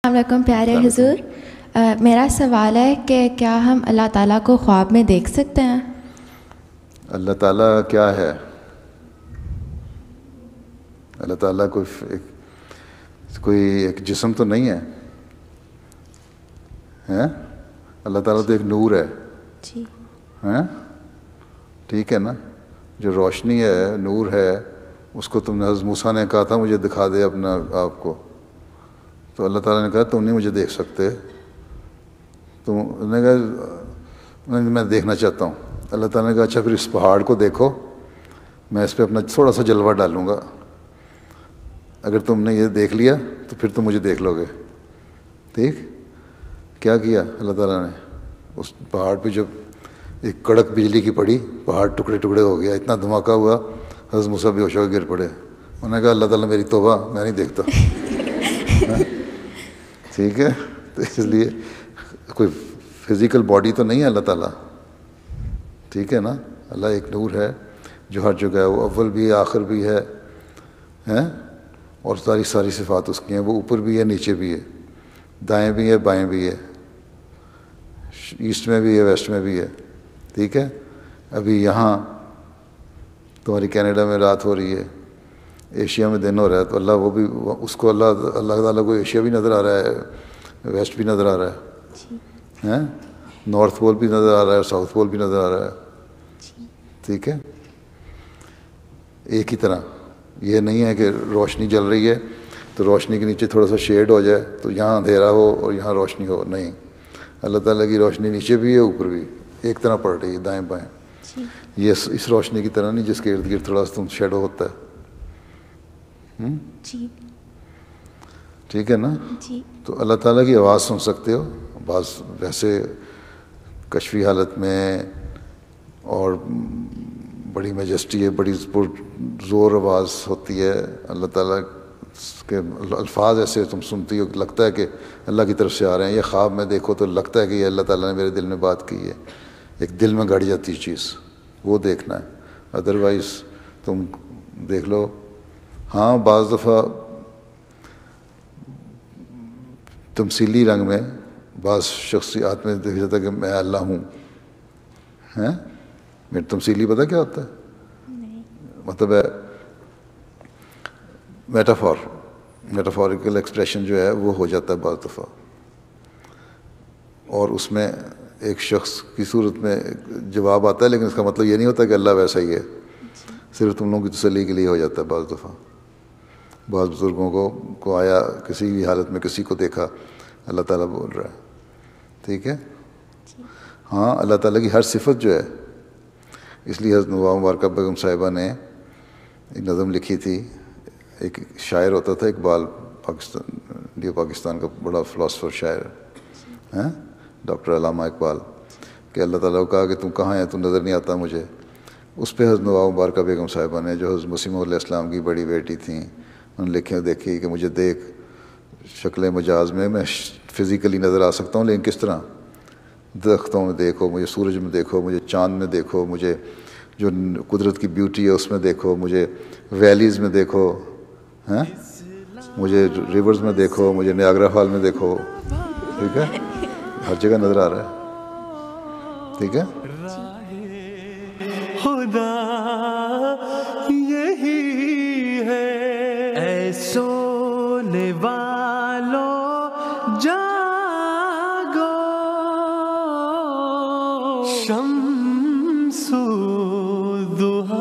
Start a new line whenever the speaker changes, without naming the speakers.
السلام علیکم پیارے حضور. میرا سوال ہے کہ کیا ہم اللہ تعالیٰ کو خواب میں دیکھ سکتے ہیں؟
اللہ تعالیٰ کیا ہے؟ اللہ تعالیٰ کوئی ایک جسم تو نہیں ہے، اللہ تعالیٰ تو ایک نور ہے.
جی
ٹھیک ہے نا، جو روشنی ہے، نور ہے، اس کو تم نے حضرت موسیٰ نے کہا تھا مجھے دکھا دے اپنا آپ کو، تو اللہ تعالیٰ نے کہا تم نہیں مجھے دیکھ سکتے. تم نے کہا میں دیکھنا چاہتا ہوں. اللہ تعالیٰ نے کہا اچھا پھر اس پہاڑ کو دیکھو، میں اس پہ اپنا تھوڑا سا جلوہ ڈالوں گا، اگر تم نے یہ دیکھ لیا تو پھر تم مجھے دیکھ لو گے. ٹھیک، کیا کیا اللہ تعالیٰ نے؟ اس پہاڑ پہ جب ایک کڑک بجلی کی پڑی، پہاڑ ٹکڑے ٹکڑے ہو گیا، اتنا دھماکہ ہوا، حضرت موسیٰ بے ہوش ہو کے گر پڑے. انہوں نے کہا اللہ تعالیٰ میری توبہ، میں نہیں دیکھتا. ٹھیک ہے، تو اس لیے کوئی فزیکل باڈی تو نہیں ہے اللہ تعالیٰ. ٹھیک ہے نا، اللہ ایک نور ہے جو ہر جگہ ہے، وہ اول بھی ہے آخر بھی ہے، اور ساری صفات اس کی ہیں. وہ اوپر بھی ہے نیچے بھی ہے، دائیں بھی ہے بائیں بھی ہے، ایسٹ میں بھی ہے ویسٹ میں بھی ہے. ٹھیک ہے، ابھی یہاں تمہاری کینیڈا میں رات ہو رہی ہے، ایشیا میں دن ہو رہا ہے، تو اللہ وہ بھی اس کو اللہ تعالیٰ کو ایشیا بھی نظر آ رہا ہے، ویسٹ بھی نظر آ رہا ہے، نارتھ پول بھی نظر آ رہا ہے، ساؤتھ پول بھی نظر آ رہا ہے. ٹھیک ہے، ایک ہی طرح. یہ نہیں ہے کہ روشنی جل رہی ہے تو روشنی کے نیچے تھوڑا سا شیڈ ہو جائے تو یہاں اندھیرا ہو اور یہاں روشنی ہو. نہیں، اللہ تعالیٰ کی روشنی نیچے بھی ہے اوپر بھی، ایک طرح پڑ رہی ہے دائیں بائیں. یہ اس روشنی کی طرح نہیں جس کے ارد گرد تھوڑا سا شیڈو ہوتا ہے. ٹھیک ہے نا. تو اللہ تعالیٰ کی آواز سن سکتے ہو بعض ویسے کشفی حالت میں، اور بڑی میجسٹی ہے، بڑی زور آواز ہوتی ہے اللہ تعالیٰ کے الفاظ ایسے تم سنتی ہو کہ لگتا ہے کہ اللہ کی طرف سے آ رہے ہیں. یہ خواب میں دیکھو تو لگتا ہے کہ یہ اللہ تعالیٰ نے میرے دل میں بات کی ہے، ایک دل میں گڑ جاتی چیز، وہ دیکھنا ہے. ادروائز تم دیکھ لو. ہاں بعض دفعہ تمثیلی رنگ میں بعض شخصیات میں دیکھ جاتا ہے کہ میں اللہ ہوں. میرے تمثیلی پتہ کیا ہوتا ہے؟ مطلب ہے میٹافوریکل ایکسپریشن جو ہے وہ ہو جاتا ہے بعض دفعہ، اور اس میں ایک شخص کی صورت میں جواب آتا ہے، لیکن اس کا مطلب یہ نہیں ہوتا کہ اللہ ویسا ہی ہے، صرف تم لوگوں کی تسلی کے لیے ہو جاتا ہے. بعض دفعہ بعض بزرگوں کو آیا کسی بھی حالت میں کسی کو دیکھا اللہ تعالیٰ بول رہا ہے. ٹھیک ہے، ہاں اللہ تعالیٰ کی ہر صفت جو ہے، اس لیے حضرت نواب مبارکہ بیگم صاحبہ نے ایک نظم لکھی تھی. ایک شاعر ہوتا تھا اقبال، پاکستان کا بڑا فلاسفر شاعر ہے، ڈاکٹر علامہ اقبال، کہ اللہ تعالیٰ کو کہا کہ تم کہاں ہیں، تم نظر نہیں آتا مجھے. اس پہ حضرت نواب مبارکہ بیگم صاحبہ نے، جو حضرت مسیح علیہ السلام کی بڑی بیٹی تھیں، انہوں نے دیکھی کہ مجھے دیکھ شکل مجاز میں فزیکلی نظر آ سکتا ہوں، لیکن کس طرح؟ درختوں میں دیکھو مجھے، سورج میں دیکھو مجھے، چاند میں دیکھو مجھے، جو قدرت کی بیوٹی ہے اس میں دیکھو مجھے، ویلیز میں دیکھو، مجھے ریورز میں دیکھو مجھے، نیاگرا فال میں دیکھو. ٹھیک ہے، ہر جگہ نظر آ رہا ہے. ٹھیک ہے،
خدا یہی ہے. اے سونے والوں جاگو، شمس الضحیٰ